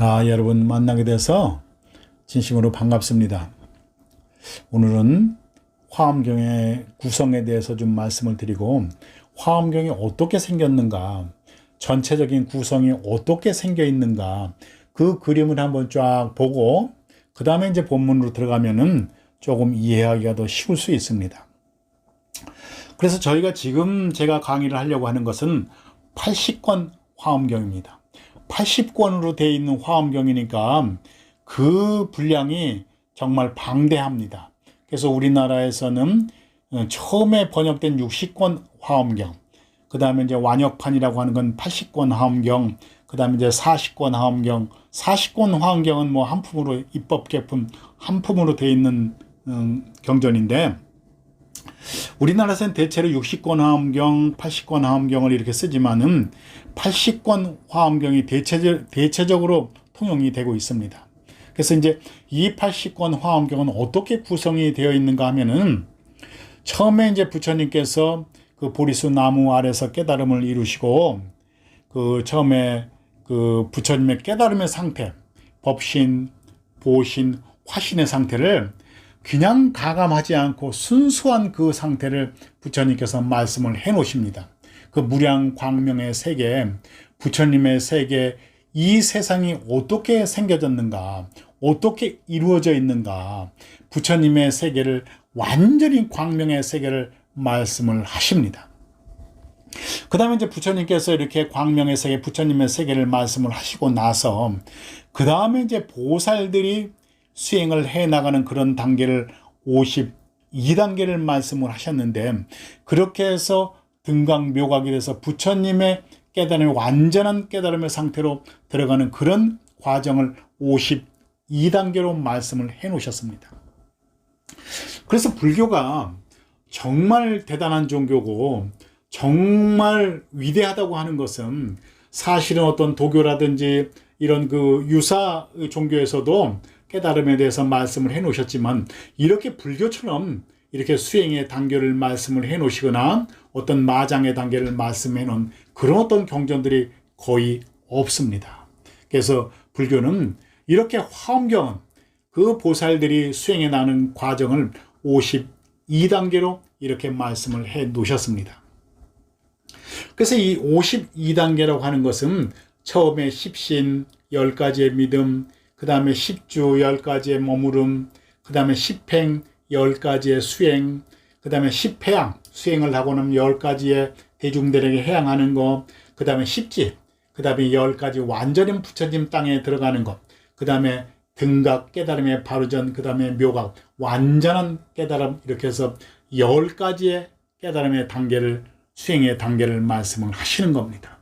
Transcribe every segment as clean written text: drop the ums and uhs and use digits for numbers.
여러분 만나게 돼서 진심으로 반갑습니다. 오늘은 화엄경의 구성에 대해서 좀 말씀을 드리고, 화엄경이 어떻게 생겼는가, 전체적인 구성이 어떻게 생겨 있는가, 그 그림을 한번 쫙 보고 그 다음에 이제 본문으로 들어가면은 조금 이해하기가 더 쉬울 수 있습니다. 그래서 저희가 지금 제가 강의를 하려고 하는 것은 80권 화엄경입니다. 80권으로 되어 있는 화엄경이니까 그 분량이 정말 방대합니다. 그래서 우리나라에서는 처음에 번역된 60권 화엄경, 그 다음에 이제 완역판이라고 하는 건 80권 화엄경, 그 다음에 이제 40권 화엄경, 40권 화엄경은 뭐 한품으로, 입법 개품 한품으로 되어 있는 경전인데, 우리나라에서는 대체로 60권 화엄경, 80권 화엄경을 이렇게 쓰지만은 80권 화엄경이 대체적으로 통용이 되고 있습니다. 그래서 이제 이 80권 화엄경은 어떻게 구성이 되어 있는가 하면은, 처음에 이제 부처님께서 그 보리수 나무 아래서 깨달음을 이루시고, 그 처음에 그 부처님의 깨달음의 상태, 법신, 보신, 화신의 상태를 그냥 가감하지 않고 순수한 그 상태를 부처님께서 말씀을 해 놓으십니다. 그 무량 광명의 세계, 부처님의 세계, 이 세상이 어떻게 생겨졌는가, 어떻게 이루어져 있는가, 부처님의 세계를, 완전히 광명의 세계를 말씀을 하십니다. 그 다음에 이제 부처님께서 이렇게 광명의 세계, 부처님의 세계를 말씀을 하시고 나서, 그 다음에 이제 보살들이 수행을 해 나가는 그런 단계를 52단계를 말씀을 하셨는데, 그렇게 해서 등각묘각이 돼서 부처님의 깨달음의 완전한 깨달음의 상태로 들어가는 그런 과정을 52단계로 말씀을 해 놓으셨습니다. 그래서 불교가 정말 대단한 종교고 정말 위대하다고 하는 것은, 사실은 어떤 도교라든지 이런 그 유사 종교에서도 깨달음에 대해서 말씀을 해 놓으셨지만, 이렇게 불교처럼 이렇게 수행의 단계를 말씀을 해 놓으시거나 어떤 마장의 단계를 말씀해 놓은 그런 어떤 경전들이 거의 없습니다. 그래서 불교는 이렇게 화엄경은 그 보살들이 수행해 나가는 과정을 52단계로 이렇게 말씀을 해 놓으셨습니다. 그래서 이 52단계라고 하는 것은 처음에 십신 10가지의 믿음, 그 다음에 10주 10가지의 머무름, 그 다음에 10행 10가지의 수행, 그 다음에 10회양, 수행을 하고 나면 10가지의 대중들에게 해양하는 것, 그 다음에 10지, 그 다음에 10가지 완전히 부처님 땅에 들어가는 것, 그 다음에 등각, 깨달음의 바로전, 그 다음에 묘각, 완전한 깨달음, 이렇게 해서 10가지의 깨달음의 단계를, 수행의 단계를 말씀을 하시는 겁니다.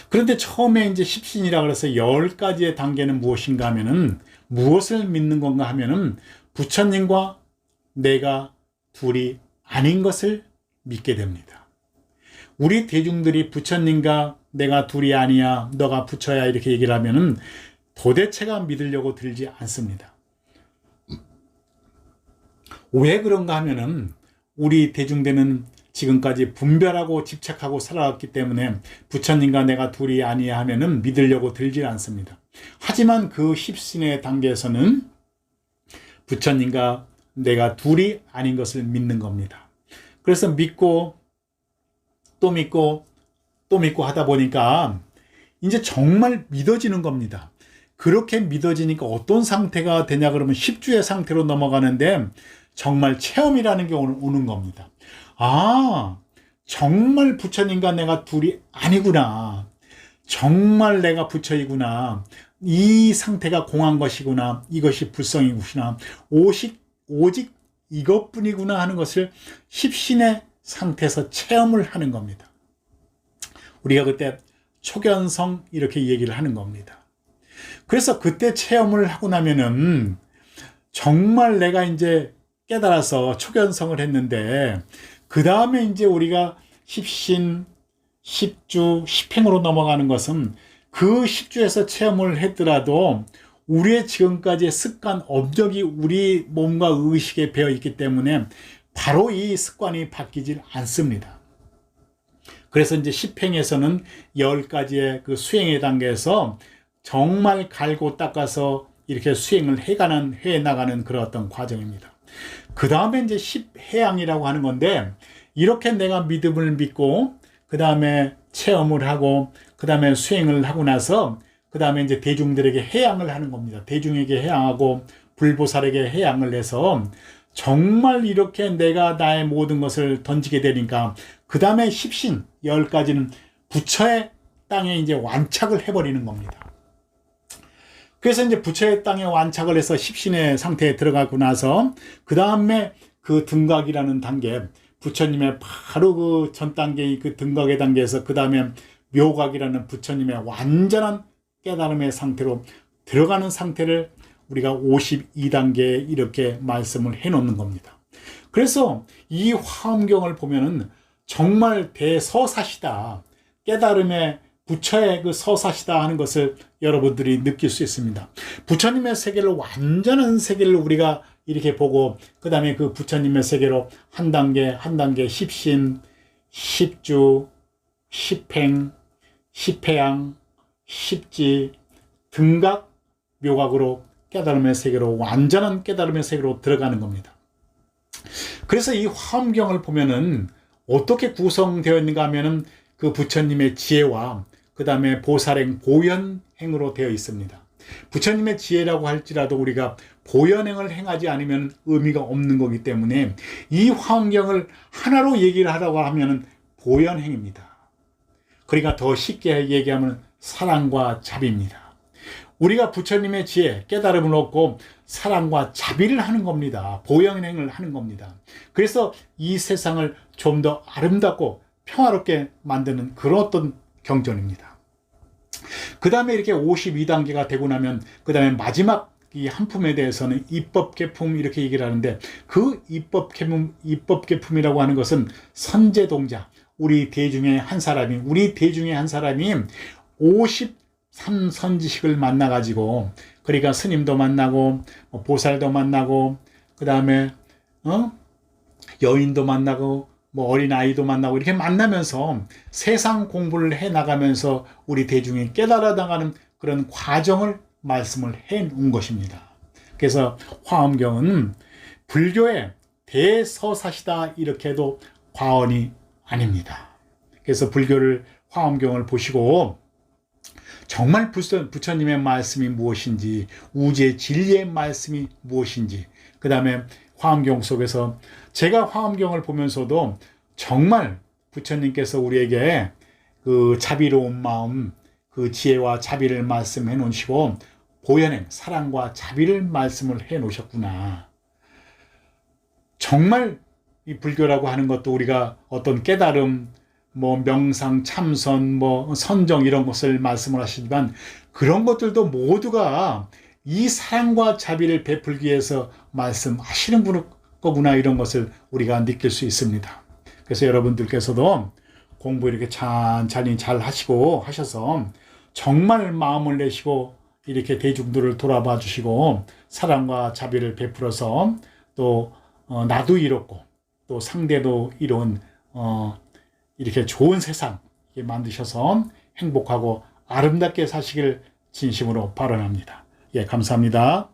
그런데 처음에 이제 십신이라 그래서 10가지의 단계는 무엇인가 하면은, 무엇을 믿는 건가 하면은 부처님과 내가 둘이 아닌 것을 믿게 됩니다. 우리 대중들이 부처님과 내가 둘이 아니야, 너가 부처야, 이렇게 얘기를 하면은 도대체가 믿으려고 들지 않습니다. 왜 그런가 하면은, 우리 대중들은 지금까지 분별하고 집착하고 살아왔기 때문에 부처님과 내가 둘이 아니야 하면은 믿으려고 들지 않습니다. 하지만 그 십신의 단계에서는 부처님과 내가 둘이 아닌 것을 믿는 겁니다. 그래서 믿고 또 믿고 또 믿고 하다 보니까 이제 정말 믿어지는 겁니다. 그렇게 믿어지니까 어떤 상태가 되냐 그러면 10주의 상태로 넘어가는데, 정말 체험이라는 게 오는 겁니다. 정말 부처님과 내가 둘이 아니구나. 정말 내가 부처이구나. 이 상태가 공한 것이구나. 이것이 불성이구나. 오직 이것뿐이구나 하는 것을 십신의 상태에서 체험을 하는 겁니다. 우리가 그때 초견성 이렇게 얘기를 하는 겁니다. 그래서 그때 체험을 하고 나면은 정말 내가 이제 깨달아서 초견성을 했는데, 그 다음에 이제 우리가 십신, 10주, 10행으로 넘어가는 것은 그 10주에서 체험을 했더라도 우리의 지금까지의 습관, 업적이 우리 몸과 의식에 배어 있기 때문에 바로 이 습관이 바뀌질 않습니다. 그래서 이제 10행에서는 10가지의 그 수행의 단계에서 정말 갈고 닦아서 이렇게 수행을 해 나가는 그런 어떤 과정입니다. 그 다음에 이제 10해양이라고 하는 건데, 이렇게 내가 믿음을 믿고 그 다음에 체험을 하고 그 다음에 수행을 하고 나서 그 다음에 이제 대중들에게 해양을 하는 겁니다. 대중에게 해양하고 불보살에게 해양을 해서 정말 이렇게 내가 나의 모든 것을 던지게 되니까 그 다음에 십신 10가지는 부처의 땅에 이제 완착을 해버리는 겁니다. 그래서 이제 부처의 땅에 완착을 해서 십신의 상태에 들어가고 나서 그 다음에 그 등각이라는 단계, 부처님의 바로 그 전 단계의 그 등각의 단계에서 그 다음에 묘각이라는 부처님의 완전한 깨달음의 상태로 들어가는 상태를 우리가 52단계에 이렇게 말씀을 해 놓는 겁니다. 그래서 이 화엄경을 보면은 정말 대서사시다, 깨달음의 부처의 그 서사시다 하는 것을 여러분들이 느낄 수 있습니다. 부처님의 세계를, 완전한 세계를 우리가 이렇게 보고 그 다음에 그 부처님의 세계로 한 단계 한 단계 십신, 십주, 십행, 십해양, 십지, 등각, 묘각으로 깨달음의 세계로, 완전한 깨달음의 세계로 들어가는 겁니다. 그래서 이 화엄경을 보면은 어떻게 구성되어 있는가 하면은 그 부처님의 지혜와 그 다음에 보살행, 보현행으로 되어 있습니다. 부처님의 지혜라고 할지라도 우리가 보현행을 행하지 않으면 의미가 없는 거기 때문에 이 화엄경을 하나로 얘기를 하라고 하면은 보현행입니다. 그러니까 더 쉽게 얘기하면 사랑과 자비입니다. 우리가 부처님의 지혜, 깨달음을 얻고 사랑과 자비를 하는 겁니다. 보현행을 하는 겁니다. 그래서 이 세상을 좀 더 아름답고 평화롭게 만드는 그런 어떤 경전입니다. 그 다음에 이렇게 52단계가 되고 나면 그 다음에 마지막 이 한 품에 대해서는 입법계품 이렇게 얘기를 하는데, 그 입법계품이라고 하는 것은 선제동자, 우리 대중의 한 사람이 53선지식을 만나가지고, 그러니까 스님도 만나고 보살도 만나고 그 다음에 여인도 만나고 어린아이도 만나고 이렇게 만나면서 세상 공부를 해 나가면서 우리 대중이 깨달아 나가는 그런 과정을 말씀을 해 놓은 것입니다. 그래서 화엄경은 불교의 대서사시다 이렇게 해도 과언이 아닙니다. 그래서 불교를, 화엄경을 보시고 정말 부처님의 말씀이 무엇인지, 우주의 진리의 말씀이 무엇인지, 그 다음에 화엄경 속에서 제가 화엄경을 보면서도 정말 부처님께서 우리에게 그 자비로운 마음, 그 지혜와 자비를 말씀해 놓으시고 보현행, 사랑과 자비를 말씀을 해 놓으셨구나. 정말 이 불교라고 하는 것도 우리가 어떤 깨달음, 명상, 참선, 선정 이런 것을 말씀을 하시지만 그런 것들도 모두가 이 사랑과 자비를 베풀기 위해서 말씀하시는 거구나, 이런 것을 우리가 느낄 수 있습니다. 그래서 여러분들께서도 공부 이렇게 찬찬히 잘 하셔서 정말 마음을 내시고 이렇게 대중들을 돌아봐 주시고 사랑과 자비를 베풀어서 또 나도 이롭고 또 상대도 이룬 이렇게 좋은 세상 만드셔서 행복하고 아름답게 사시길 진심으로 발언합니다. 예, 감사합니다.